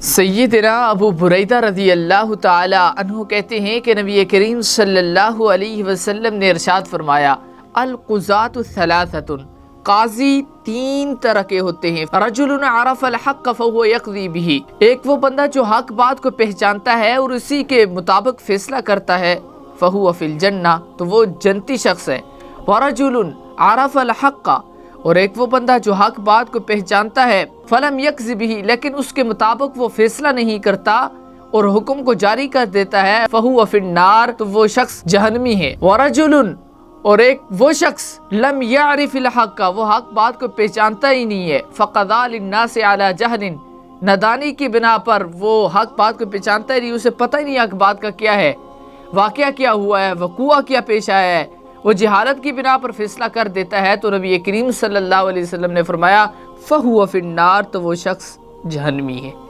सय्यदना अबू बुरैदा रज़ी अल्लाह ताला अन्हु कहते हैं कि नबी करीम सल्लल्लाहु अलैहि वसल्लम ने इरशाद फरमाया, अल क़ुज़ातु सलासतुन, काजी तीन तरह के होते हैं। रजुलुन अरफ़ल हक़्क़ फ़हुव यक़ज़ी बिही, एक वो बंदा जो हक बात को पहचानता है और उसी के मुताबिक फैसला करता है, फ़हुव फ़िल जन्ना, तो वो जन्नती शख्स है। व रजुलुन अरफ़ल हक़्क़, और एक वो बंदा जो हक बात को पहचानता है, फलम यक़ज़ी बिही, लेकिन उसके मुताबिक वो फैसला नहीं करता और हुक्म को जारी कर देता है, फ़हुव फ़िन्नार, तो वो शख्स जहन्नमी है। व रजुलुन, और एक वो शख्स लम यअरिफ़िल हक़्क़, वो हक बात को पहचानता ही नहीं है, फ़क़ज़ा लिन्नासि अला जहलिन, नादानी की बिना पर वो हक बात को पहचानता ही नहीं, उसे पता ही नहीं हक बात का क्या है, वाक़या क्या हुआ है, वक़ूआ क्या पेश आया है, वो जहालत की बिना पर फैसला कर देता है। तो नबी करीम सल्लल्लाहु अलैहि वसल्लम ने फरमाया, फ़हुव फ़िन्नार, तो वो शख्स जहन्नमी है।